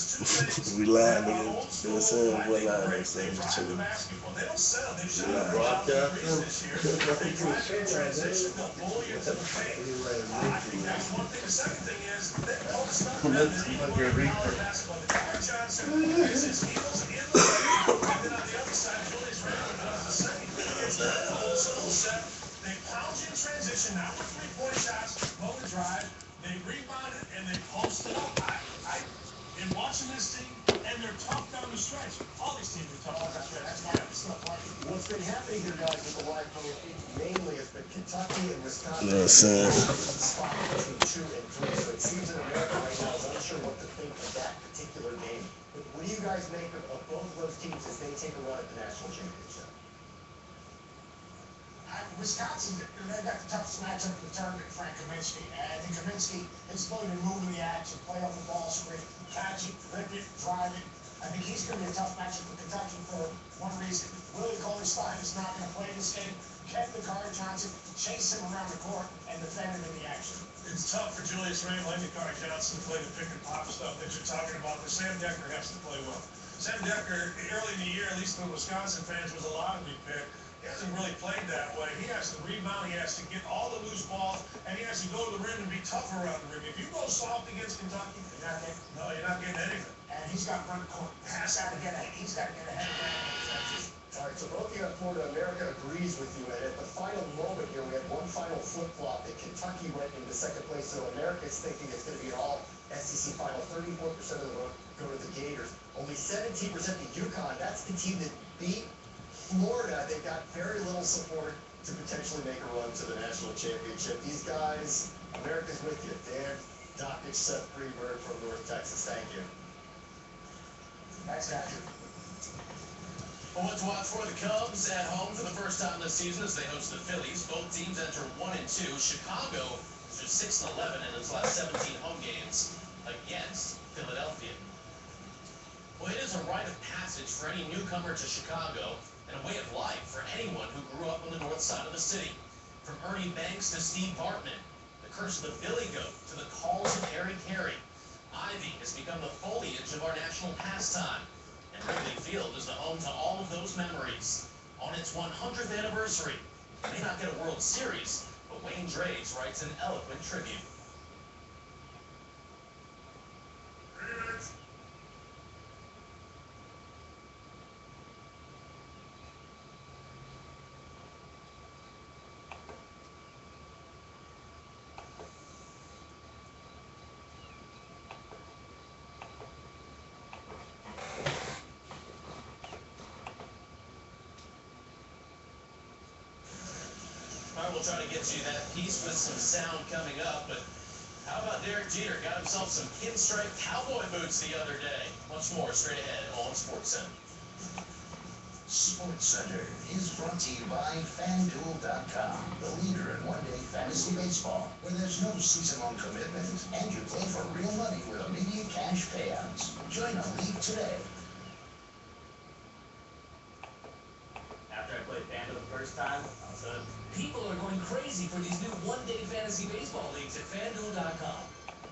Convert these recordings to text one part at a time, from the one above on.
We live, nigga. You know what I'm saying? What live next time? Just checking. We live. Broadcasting. Let's look at reaper. They pound you in transition, not with three-point shots, but with drive. They rebounded and they posted up. In watching this team, and they're tough down the stretch. All these teams are tough down the stretch. That's why What's been happening here, guys, with the live promo mainly has been Kentucky and Wisconsin. You know what I'm saying? Spot between 2 and 3. So it seems in America right now is unsure what to think of that particular game. But what do you guys make of both of those teams as they take a run at the national championship? Wisconsin, they've got the toughest matchup in the tournament, Frank Kaminsky. I think Kaminsky is going to move in the action, play off the ball screen, catch it, rip it, drive it. I think he's going to be a tough matchup for Kentucky for one reason. Willie Cauley-Stein is not going to play this game. Kevin McCarty Johnson chase him around the court and defend him in the action. It's tough for Julius Randle and McCarty Johnson to play the pick and pop stuff that you're talking about, but Sam Decker has to play well. Sam Decker, early in the year, at least for Wisconsin fans, was a lottery pick. He hasn't really played that way. He has to rebound, he has to get all the loose balls, and he has to go to the rim and be tough around the rim. If you go soft against Kentucky, you're not getting anything. And he's got front court. He's got to get ahead of Randle. All right, so both you on Florida America agrees with you, and at the final moment here, we had one final flip-flop that Kentucky went into second place, so America's thinking it's going to be an all SEC final. 34% of the vote go to the Gators. Only 17% to UConn. That's the team that beat Florida. They've got very little support to potentially make a run to the national championship. These guys, America's with you. Dan Dockich, Seth Freeberg from North Texas. Thank you. Thanks, Patrick. Well, what to watch for the Cubs at home for the first time this season as they host the Phillies. Both teams enter 1 and 2. Chicago is just 6 and 11 in its last 17 home games against Philadelphia. Well, it is a rite of passage for any newcomer to Chicago and a way of life for anyone who grew up on the north side of the city. From Ernie Banks to Steve Bartman, the curse of the Billy Goat to the calls of Harry Carey, Ivy has become the foliage of our national pastime. And Wrigley Field is the home to all of those memories. On its 100th anniversary, it may not get a World Series, but Wayne Draves writes an eloquent tribute. All right, we'll try to get you that piece with some sound coming up, but how about Derek Jeter got himself some pinstripe cowboy boots the other day? Much more straight ahead on SportsCenter. SportsCenter is brought to you by FanDuel.com, the leader in one-day fantasy baseball, where there's no season-long commitment, and you play for real money with immediate cash payouts. Join a league today. After I played FanDuel the first time, I was hooked. People are going crazy for these new one-day fantasy baseball leagues at FanDuel.com.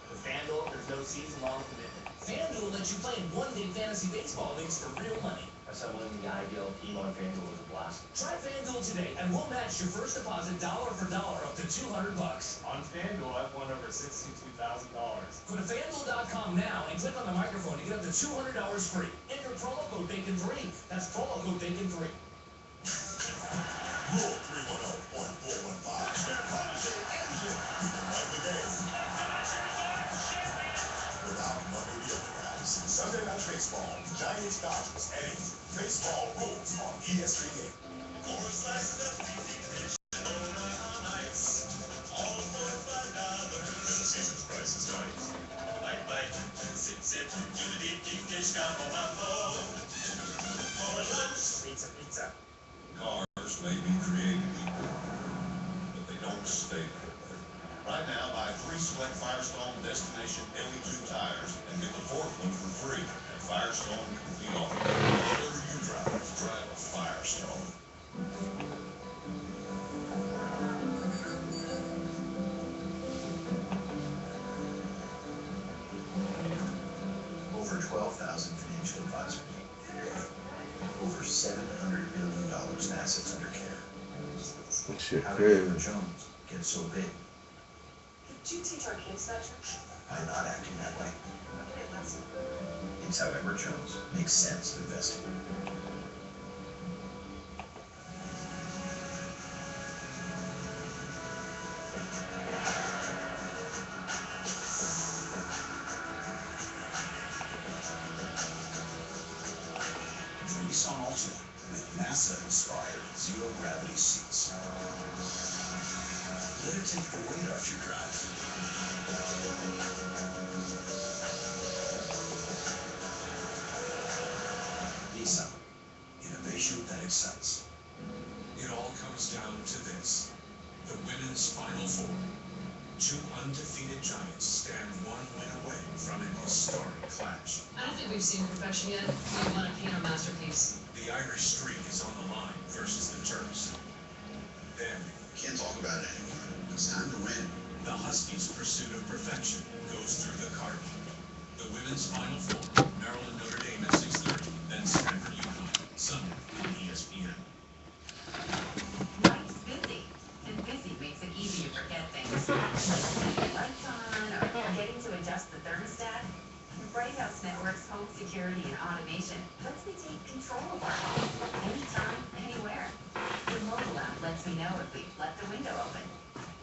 With FanDuel, there's no season-long commitment. FanDuel lets you play in one-day fantasy baseball leagues for real money. As someone in the ideal team on FanDuel is a blast. Try FanDuel today, and we'll match your first deposit dollar for dollar up to $200. On FanDuel, I've won over $62,000. Go to FanDuel.com now and click on the microphone to get up to $200 free. Enter promo code BACON3. That's promo code BACON3. Roll 310-1415. Spare Protege engine. You can write the game. Without Monday the other guys. Sunday Night Baseball. Giants Dodgers. And baseball rules on ESPN. Season's price is right. Bite, bite. Sip, sip. Do the deep, deep dish combo mambo. For lunch. Pizza, pizza. Cars may be created equal, but they don't stay there. Right now, buy 3 select Firestone Destination LE2 tires and get the 4th one for free at Firestone Complete Auto. Whatever you drive a Firestone. Over 12 12,000 financial advisors. Over $700 billion in assets under care. Shit, How did crazy. Edward Jones get so big? Did you teach our kids that trick? By not acting that way. It's how Edward Jones makes sense of investing. Nissan Altima with NASA-inspired zero-gravity seats. Let it take the weight off your drive. Nissan. Innovation that excites. It all comes down to this. The women's Final Four. Two undefeated giants stand one win away from an historic clash. I don't think we've seen perfection yet. We want to paint our masterpiece. The Irish streak is on the line versus the Terps. Then, Can't talk about it anymore. It's time to win. the Huskies' pursuit of perfection goes through the Cardinal. The women's Final Four, Maryland Notre Dame at 6:30, then Stanford UConn, Sunday on ESPN. Life's busy, and busy makes it easy to forget things. Like lights on, or forgetting to adjust the thermostat. Bright House Network's home security and automation lets me take control of our home, anytime, anywhere. The mobile app lets me know if we've left the window open,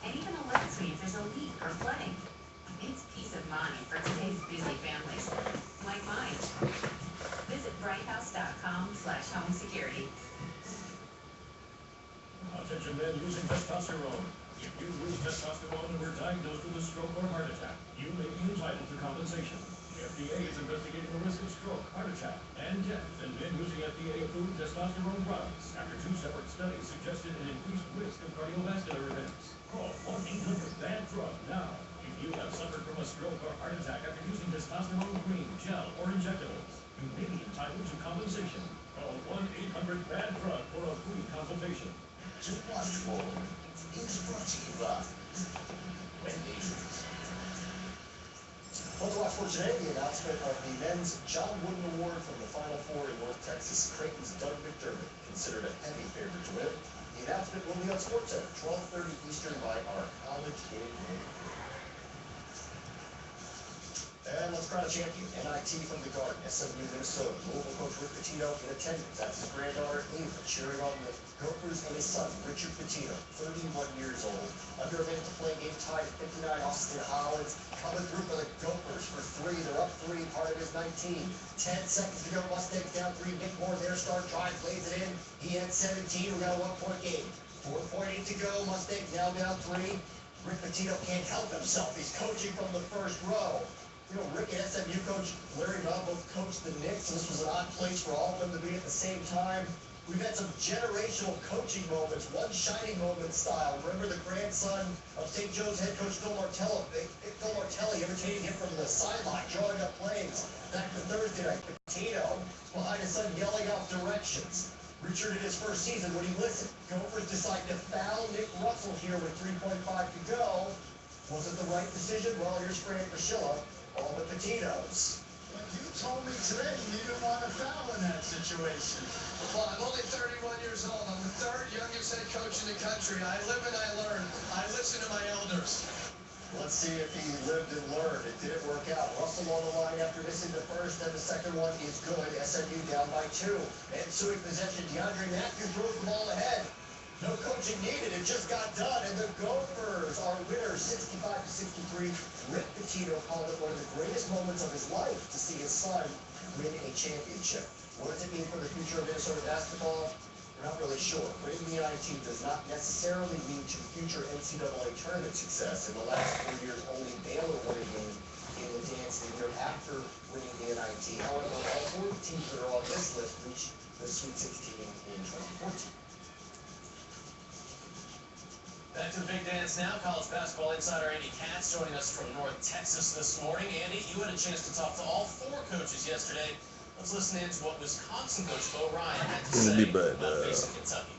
and even alerts me if there's a leak or flooding. It's peace of mind for today's busy families, like mine. Visit brighthouse.com/home security. Attention men using testosterone. If you lose testosterone and were diagnosed with a stroke or heart attack, you may be entitled to compensation. The FDA is investigating the risk of stroke, heart attack, and death in men using FDA-approved testosterone products after 2 separate studies suggested an increased risk of cardiovascular events. Call 1-800-BAD-DRUG now if you have suffered from a stroke or heart attack after using testosterone cream, gel, or injectables. You may be entitled to compensation. Call 1-800-BAD-DRUG for a free consultation. To watch for is brought to you by Wendy's. Well, to watch for today, the announcement of the men's John Wooden Award from the Final Four in North Texas. Creighton's Doug McDermott, considered a heavy favorite to win. The announcement will be on SportsCenter, 12:30 Eastern by our College Game Day. And let's crown a champion. NIT from the Garden, SMU, Minnesota. Louisville coach Rick Pitino in attendance. That's his granddaughter Ava cheering on the Gophers and his son Richard Pitino, 31 years old. Under a minute to play, game tied 59. Austin Hollins coming through for the Gophers for 3. They're up 3, part of his 19. 10 seconds to go. Mustangs down 3. Nick Moore, their start drive, plays it in. He had 17. We got a 1-point game. 4.8 to go. Mustangs now down 3. Rick Pitino can't help himself. He's coaching from the first row. You know, Rick and SMU coach Larry Brown both coached the Knicks. This was an odd place for all of them to be at the same time. We've had some generational coaching moments, one shining moment style. Remember the grandson of St. Joe's head coach Phil Martelli imitating him from the sideline, drawing up plays. Back to Thursday night, Pitino behind his son yelling out directions. Richard in his first season, when he listened, Gophers decide to foul Nick Russell here with 3.5 to go. Was it the right decision? Well, here's Fran Fraschilla. All the Patinos. But you told me today you didn't want to foul in that situation. Well, I'm only 31 years old. I'm the 3rd youngest head coach in the country. I live and I learn. I listen to my elders. Let's see if he lived and learned. It didn't work out. Russell on the line after missing the first, and the second one is good. SMU down by 2. Ensuing possession, DeAndre Matthews throws the ball ahead. No coaching needed. It just got done, and the Gophers are winners, 65-63. Rick Pitino called it one of the greatest moments of his life to see his son win a championship. What does it mean for the future of Minnesota basketball? We're not really sure. Winning the NIT does not necessarily lead to future NCAA tournament success. In the last 4 years, only Baylor won a game in the dance the year after winning the NIT. However, all 4 teams that are on this list reached the Sweet 16 in 2014. Back to the big dance now. College basketball insider Andy Katz joining us from North Texas this morning. Andy, you had a chance to talk to all 4 coaches yesterday. Let's listen in to what Wisconsin coach Bo Ryan had to say about facing Kentucky.